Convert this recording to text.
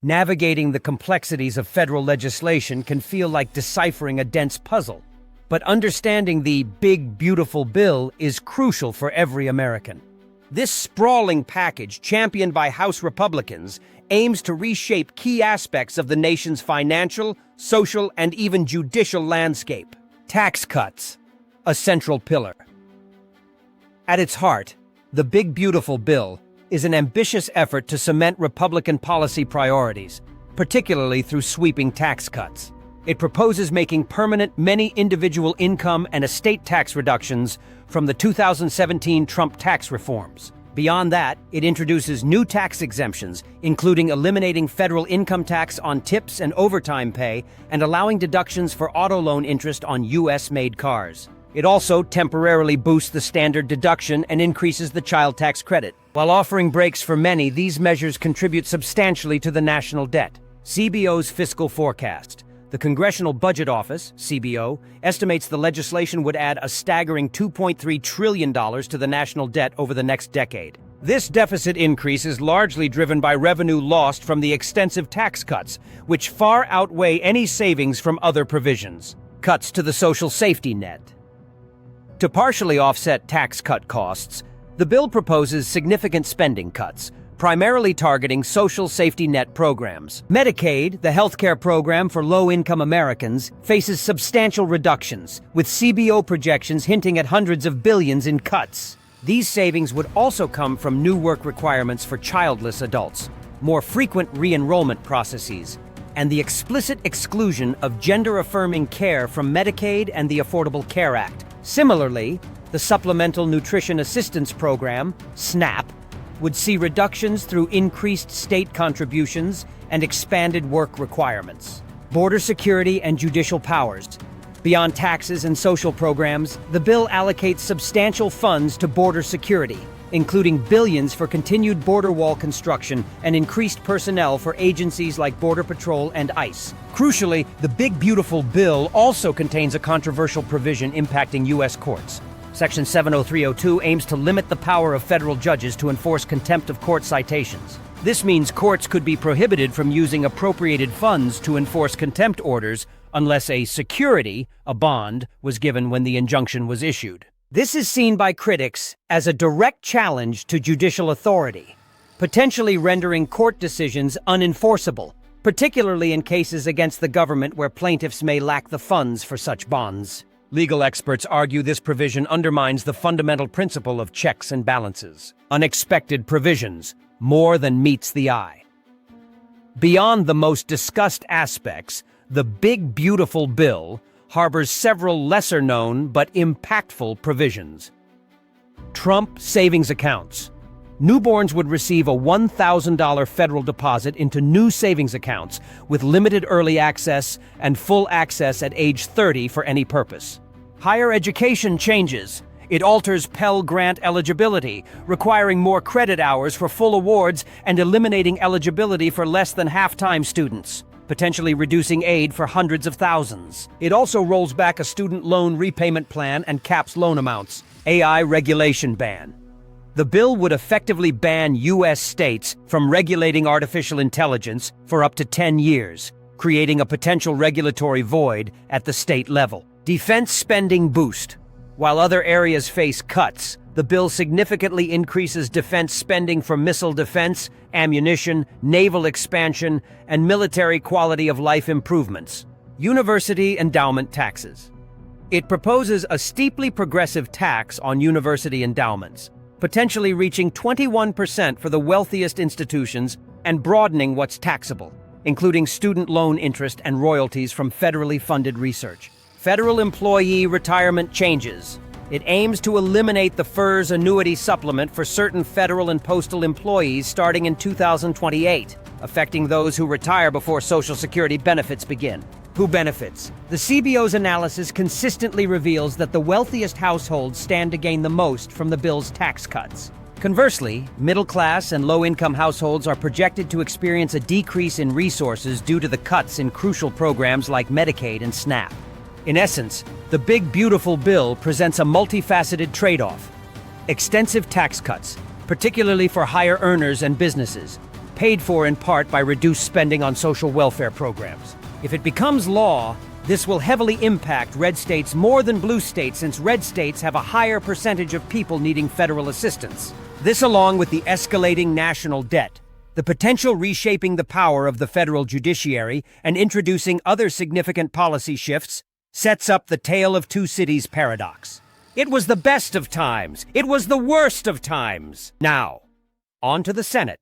Navigating the complexities of federal legislation can feel like deciphering a dense puzzle. But understanding the big, beautiful bill is crucial for every American. This sprawling package, championed by House Republicans, aims to reshape key aspects of the nation's financial, social, and even judicial landscape. Tax cuts, a central pillar. At its heart, the Big Beautiful Bill is an ambitious effort to cement Republican policy priorities, particularly through sweeping tax cuts. It proposes making permanent many individual income and estate tax reductions from the 2017 Trump tax reforms. Beyond that, it introduces new tax exemptions, including eliminating federal income tax on tips and overtime pay and allowing deductions for auto loan interest on U.S.-made cars. It also temporarily boosts the standard deduction and increases the child tax credit. While offering breaks for many, these measures contribute substantially to the national debt. CBO's fiscal forecast. The Congressional Budget Office, CBO, estimates the legislation would add a staggering $2.3 trillion to the national debt over the next decade. This deficit increase is largely driven by revenue lost from the extensive tax cuts, which far outweigh any savings from other provisions. Cuts to the social safety net. To partially offset tax cut costs, the bill proposes significant spending cuts, primarily targeting social safety net programs. Medicaid, the healthcare program for low-income Americans, faces substantial reductions, with CBO projections hinting at hundreds of billions in cuts. These savings would also come from new work requirements for childless adults, more frequent re-enrollment processes, and the explicit exclusion of gender-affirming care from Medicaid and the Affordable Care Act. Similarly, the Supplemental Nutrition Assistance Program, SNAP, would see reductions through increased state contributions and expanded work requirements. Border security and judicial powers. Beyond taxes and social programs, the bill allocates substantial funds to border security, including billions for continued border wall construction and increased personnel for agencies like Border Patrol and ICE. Crucially, the Big Beautiful Bill also contains a controversial provision impacting U.S. courts. Section 70302 aims to limit the power of federal judges to enforce contempt of court citations. This means courts could be prohibited from using appropriated funds to enforce contempt orders unless a security, a bond, was given when the injunction was issued. This is seen by critics as a direct challenge to judicial authority, potentially rendering court decisions unenforceable, particularly in cases against the government where plaintiffs may lack the funds for such bonds. Legal experts argue this provision undermines the fundamental principle of checks and balances. Unexpected provisions, more than meets the eye. Beyond the most discussed aspects, the Big Beautiful Bill harbors several lesser-known but impactful provisions. Trump savings accounts. Newborns would receive a $1,000 federal deposit into new savings accounts with limited early access and full access at age 30 for any purpose. Higher education changes. It alters Pell Grant eligibility, requiring more credit hours for full awards and eliminating eligibility for less than half-time students, potentially reducing aid for hundreds of thousands. It also rolls back a student loan repayment plan and caps loan amounts. AI regulation ban. The bill would effectively ban U.S. states from regulating artificial intelligence for up to 10 years, creating a potential regulatory void at the state level. Defense spending boost. While other areas face cuts, the bill significantly increases defense spending for missile defense, ammunition, naval expansion, and military quality of life improvements. University endowment taxes. It proposes a steeply progressive tax on university endowments, potentially reaching 21% for the wealthiest institutions and broadening what's taxable, including student loan interest and royalties from federally funded research. Federal employee retirement changes. It aims to eliminate the FERS annuity supplement for certain federal and postal employees starting in 2028, affecting those who retire before Social Security benefits begin. Who benefits? The CBO's analysis consistently reveals that the wealthiest households stand to gain the most from the bill's tax cuts. Conversely, middle-class and low-income households are projected to experience a decrease in resources due to the cuts in crucial programs like Medicaid and SNAP. In essence, the Big Beautiful Bill presents a multifaceted trade-off. Extensive tax cuts, particularly for higher earners and businesses. paid for in part by reduced spending on social welfare programs. If it becomes law, this will heavily impact red states more than blue states, since red states have a higher percentage of people needing federal assistance. This, along with the escalating national debt, the potential reshaping the power of the federal judiciary, and introducing other significant policy shifts, sets up the tale of two cities paradox. It was the best of times. It was the worst of times. Now, on to the Senate.